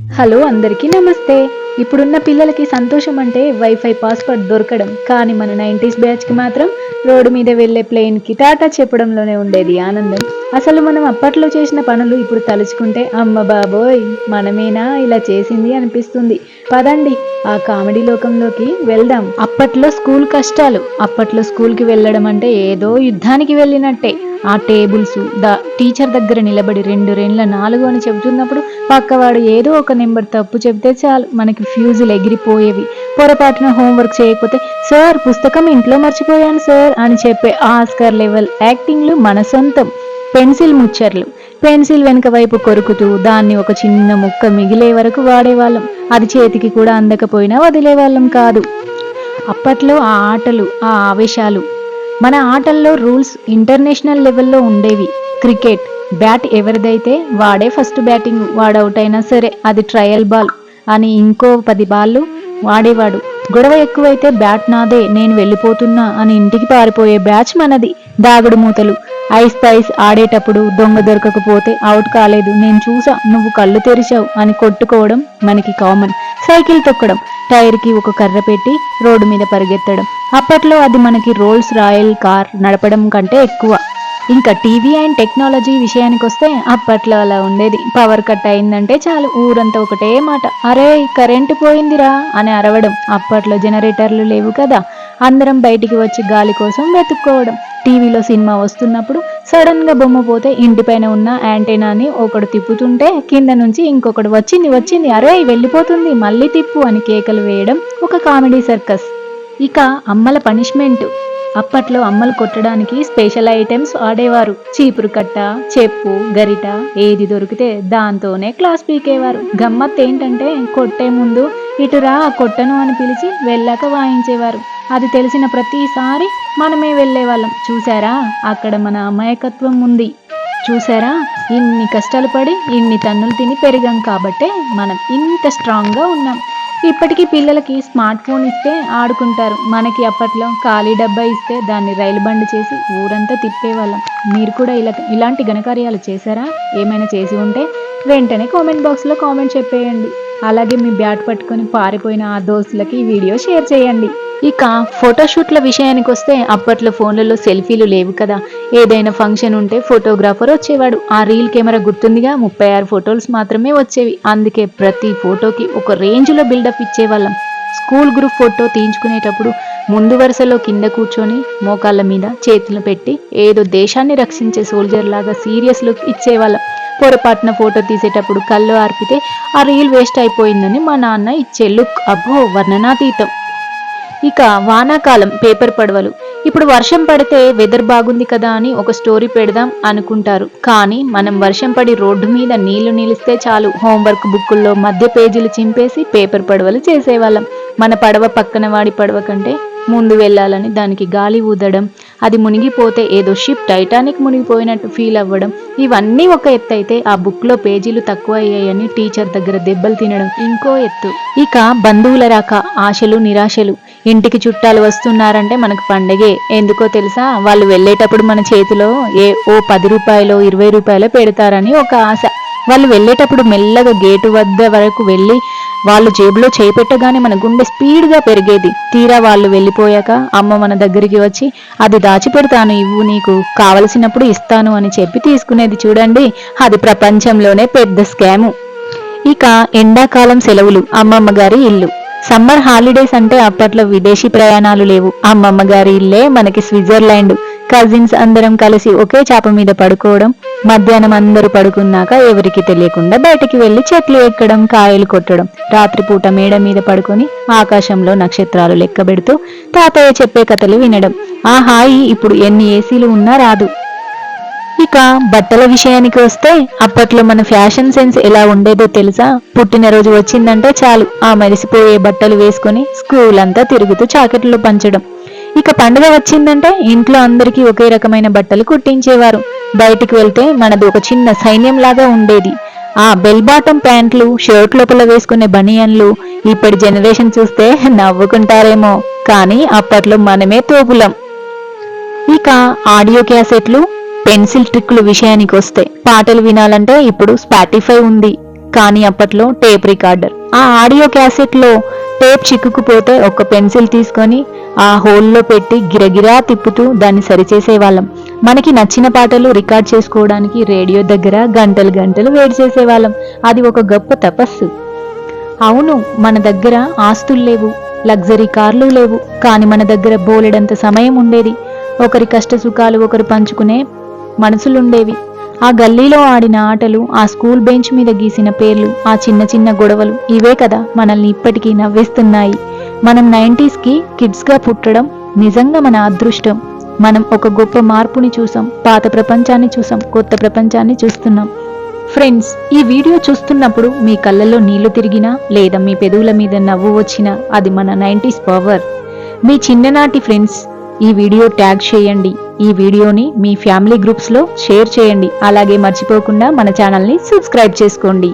Hello అందరికీ నమస్తే. ఇప్పుడున్న పిల్లలకి సంతోషం అంటే వైఫై పాస్వర్డ్ దొరకడం. కానీ మన 90s బ్యాచ్‌కి మాత్రం రోడ్డు మీద వెళ్ళే ప్లేన్‌కి టాటా చెప్పడంలోనే ఉండేది ఆనందం. అసలు మనం అప్పట్లో చేసిన పనులు ఇప్పుడు తలుచుకుంటే అమ్మ బాబోయ్! మనమేనా ఇలా చేసింది అనిపిస్తుంది. పదండి ఆ కామెడీ లోకంలోకి వెళ్దాం. అప్పట్లో స్కూల్‌కి వెళ్ళడం అంటే ఏదో యుద్ధానికి వెళ్ళినట్టే. ఆ టేబుల్స్, టీచర్ దగ్గర నిలబడి 2 రెండ్ల 4 అని చెబుతున్నప్పుడు పక్కవాడు ఏదో ఒక నెంబర్ తప్పు చెబితే చాలు మనకి ఫ్యూజులు ఎగిరిపోయేవి. పొరపాటున హోంవర్క్ చేయకపోతే సార్ పుస్తకం ఇంట్లో మర్చిపోయాను సార్ అని చెప్పే ఆస్కార్ లెవెల్ యాక్టింగ్లు మన సొంతం. పెన్సిల్ ముచ్చర్లు. పెన్సిల్ వెనుక వైపు కొరుకుతూ దాన్ని ఒక చిన్న ముక్క మిగిలే వరకు వాడేవాళ్ళం. అది చేతికి కూడా అందకపోయినా వదిలేవాళ్ళం కాదు. అప్పట్లో ఆ ఆటలు, ఆ ఆవేశాలు. మన ఆటల్లో రూల్స్ ఇంటర్నేషనల్ లెవెల్లో ఉండేవి. క్రికెట్ బ్యాట్ ఎవరిదైతే వాడే ఫస్ట్ బ్యాటింగ్. వాడౌట్ అయినా సరే అది ట్రయల్ బాల్ అని ఇంకో 10 బాళ్ళు వాడేవాడు. గొడవ ఎక్కువైతే బ్యాట్ నాదే నేను వెళ్ళిపోతున్నా అని ఇంటికి పారిపోయే బ్యాచ్ మనది. దాగుడు మూతలు. ఐస్ పైస్ ఆడేటప్పుడు దొంగ దొరకకపోతే అవుట్ కాలేదు, నేను చూసా నువ్వు కళ్ళు తెరిచావు అని కొట్టుకోవడం మనకి కామన్. సైకిల్ తొక్కడం. టైర్కి ఒక కర్ర పెట్టి రోడ్డు మీద పరిగెత్తడం. అప్పట్లో అది మనకి రోల్స్ రాయల్ కార్ నడపడం కంటే ఎక్కువ. ఇంకా టీవీ అండ్ టెక్నాలజీ విషయానికొస్తే అప్పట్లో అలా ఉండేది. పవర్ కట్ అయిందంటే చాలు ఊరంతా ఒకటే మాట, అరే కరెంటు పోయిందిరా అని అరవడం. అప్పట్లో జనరేటర్లు లేవు కదా, అందరం బయటికి వచ్చి గాలి కోసం వెతుక్కోవడం. టీవీలో సినిమా వస్తున్నప్పుడు సడన్ గా బొమ్మ పోతే ఇంటిపైన ఉన్న యాంటెనాని ఒకడు తిప్పుతుంటే కింద నుంచి ఇంకొకడు వచ్చింది వచ్చింది అరే వెళ్ళిపోతుంది మళ్ళీ తిప్పు అని కేకలు వేయడం ఒక కామెడీ సర్కస్. ఇక అమ్మల పనిష్మెంట్. అప్పట్లో అమ్మలు కొట్టడానికి స్పెషల్ ఐటమ్స్ ఆడేవారు. చీపురు కట్ట, చెప్పు, గరిట ఏది దొరికితే దాంతోనే క్లాస్ పీకేవారు. గమ్మత్ ఏంటంటే కొట్టే ముందు ఇటురా కొట్టను అని పిలిచి వెళ్ళాక వాయించేవారు. అది తెలిసిన ప్రతిసారి మనమే వెళ్ళేవాళ్ళం. చూసారా అక్కడ మన అమాయకత్వం ఉంది. చూసారా ఇన్ని కష్టాలు పడి ఇన్ని తన్నులు తిని పెరిగాం కాబట్టే మనం ఇంత స్ట్రాంగ్గా ఉన్నాం. ఇప్పటికీ పిల్లలకి స్మార్ట్ ఫోన్ ఇస్తే ఆడుకుంటారు. మనకి అప్పట్లో ఖాళీ డబ్బా ఇస్తే దాన్ని రైలు బండి చేసి ఊరంతా తిప్పేవాళ్ళం. మీరు కూడా ఇలాంటి ఘనకార్యాలు చేశారా? ఏమైనా చేసి ఉంటే వెంటనే కామెంట్ బాక్స్లో కామెంట్ చెప్పేయండి. అలాగే మీ బ్యాట్ పట్టుకొని పారిపోయిన ఆ దోస్తులకి ఈ వీడియో షేర్ చేయండి. ఇక ఫోటోషూట్ల విషయానికి వస్తే అప్పట్లో ఫోన్లలో సెల్ఫీలు లేవు కదా. ఏదైనా ఫంక్షన్ ఉంటే ఫోటోగ్రాఫర్ వచ్చేవాడు. ఆ రీల్ కెమెరా గుర్తుందిగా 36 ఫోటోలు మాత్రమే వచ్చేవి. అందుకే ప్రతి ఫోటోకి ఒక రేంజ్లో బిల్డప్ ఇచ్చేవాళ్ళం. స్కూల్ గ్రూప్ ఫోటో తీయించుకునేటప్పుడు ముందు వరుసలో కింద కూర్చొని మోకాళ్ళ మీద చేతులు పెట్టి ఏదో దేశాన్ని రక్షించే సోల్జర్ లాగా సీరియస్ లుక్ ఇచ్చేవాళ్ళం. పొరపాటున ఫోటో తీసేటప్పుడు కళ్ళు ఆర్పితే ఆ రీల్ వేస్ట్ అయిపోయిందని మా నాన్న ఇచ్చే లుక్ అబ్బో వర్ణనాతీతం. ఇక వానాకాలం పేపర్ పడవలు. ఇప్పుడు వర్షం పడితే వెదర్ బాగుంది కదా అని ఒక స్టోరీ పెడదాం అనుకుంటారు. కానీ మనం వర్షం పడి రోడ్డు మీద నీళ్లు నిలిస్తే చాలు హోంవర్క్ బుక్కుల్లో మధ్య పేజీలు చింపేసి పేపర్ పడవలు చేసేవాళ్ళం. మన పడవ పక్కన వాడి పడవ కంటే ముందు వెళ్ళాలని దానికి గాలి ఊదడం, అది మునిగిపోతే ఏదో షిప్ టైటానిక్ మునిగిపోయినట్టు ఫీల్ అవ్వడం. ఇవన్నీ ఒక ఎత్తు అయితే ఆ బుక్లో పేజీలు తక్కువ అయ్యాయని టీచర్ దగ్గర దెబ్బలు తినడం ఇంకో ఎత్తు. ఇక బంధువుల రాక ఆశలు నిరాశలు. ఇంటికి చుట్టాలు వస్తున్నారంటే మనకు పండగే. ఎందుకో తెలుసా, వాళ్ళు వెళ్ళేటప్పుడు మన చేతిలో ఓ 10 రూపాయలు 20 రూపాయలు పెడతారని ఒక ఆశ. వాళ్ళు వెళ్ళేటప్పుడు మెల్లగా గేటు వద్ద వరకు వెళ్ళి వాళ్ళు జేబులో చేయి పెట్టగానే మన గుండె స్పీడ్గా పెరిగేది. తీరా వాళ్ళు వెళ్ళిపోయాక అమ్మ మన దగ్గరికి వచ్చి అది దాచిపెడతాను ఇవ్వు నీకు కావలసినప్పుడు ఇస్తాను అని చెప్పి తీసుకునేది చూడండి, అది ప్రపంచంలోనే పెద్ద స్కాము. ఇక ఎండాకాలం సెలవులు. అమ్మమ్మ గారి ఇల్లు. సమ్మర్ హాలిడేస్ అంటే అప్పట్లో విదేశీ ప్రయాణాలు లేవు. అమ్మమ్మ గారి ఇల్లే మనకి స్విట్జర్లాండ్. కజిన్స్ అందరం కలిసి ఒకే చాప మీద పడుకోవడం. మధ్యాహ్నం అందరూ పడుకున్నాక ఎవరికి తెలియకుండా బయటికి వెళ్లి చెట్లు ఎక్కడం, కాయలు కొట్టడం. రాత్రిపూట మేడ మీద పడుకొని ఆకాశంలో నక్షత్రాలు లెక్కబెడుతూ తాతయ్య చెప్పే కథలు వినడం. ఆ హాయి ఇప్పుడు ఎన్ని ఏసీలు ఉన్నా రాదు. ఇక బట్టల విషయానికి వస్తే అప్పట్లో మన ఫ్యాషన్ సెన్స్ ఎలా ఉండేదో తెలుసా. పుట్టినరోజు వచ్చిందంటే చాలు ఆ మెరిసిపోయే బట్టలు వేసుకొని స్కూల్ అంతా తిరుగుతూ చాకెట్లు పంచడం. ఇక పండుగ వచ్చిందంటే ఇంట్లో అందరికీ ఒకే రకమైన బట్టలు కుట్టించేవారు. బయటికి వెళ్తే మనది ఒక చిన్న సైన్యం లాగా ఉండేది. ఆ బెల్ బాటం ప్యాంట్లు, షర్ట్ లోపల వేసుకునే బనియన్లు. ఇప్పటి జనరేషన్ చూస్తే నవ్వుకుంటారేమో, కానీ అప్పట్లో మనమే తోపులం. ఇక ఆడియో క్యాసెట్లు, పెన్సిల్ ట్రిక్లు విషయానికి వస్తే పాటలు వినాలంటే ఇప్పుడు స్పాటిఫై ఉంది. కానీ అప్పట్లో టేప్ రికార్డర్. ఆ ఆడియో క్యాసెట్లో టేప్ చిక్కుకుపోతే ఒక పెన్సిల్ తీసుకొని ఆ హోల్లో పెట్టి గిరగిరా తిప్పుతూ దాన్ని సరిచేసేవాళ్ళం. మనకి నచ్చిన పాటలు రికార్డ్ చేసుకోవడానికి రేడియో దగ్గర గంటలు గంటలు వెయిట్ చేసేవాళ్ళం. అది ఒక గొప్ప తపస్సు. అవును, మన దగ్గర ఆస్తులు లేవు, లగ్జరీ కార్లు లేవు, కానీ మన దగ్గర బోలెడంత సమయం ఉండేది. ఒకరి కష్ట సుఖాలు ఒకరు పంచుకునే మనసులుండేవి. ఆ గల్లీలో ఆడిన ఆటలు, ఆ స్కూల్ బెంచ్ మీద గీసిన పేర్లు, ఆ చిన్న చిన్న గొడవలు, ఇవే కదా మనల్ని ఇప్పటికీ నవ్విస్తున్నాయి. మనం 90s కిడ్స్గా పుట్టడం నిజంగా మన అదృష్టం. మనం ఒక గొప్ప మార్పుని చూసాం, పాత ప్రపంచాన్ని చూసాం, కొత్త ప్రపంచాన్ని చూస్తున్నాం. ఫ్రెండ్స్, ఈ వీడియో చూస్తున్నప్పుడు మీ కళ్ళల్లో నీళ్లు తిరిగినా లేదా మీ పెదవుల మీద నవ్వు వచ్చినా అది మన 90s పవర్. మీ చిన్ననాటి ఫ్రెండ్స్ ఈ వీడియో ట్యాగ్ చేయండి. ఈ వీడియోని మీ ఫ్యామిలీ గ్రూప్స్లో షేర్ చేయండి. అలాగే మర్చిపోకుండా మన ఛానల్ని సబ్స్క్రైబ్ చేసుకోండి.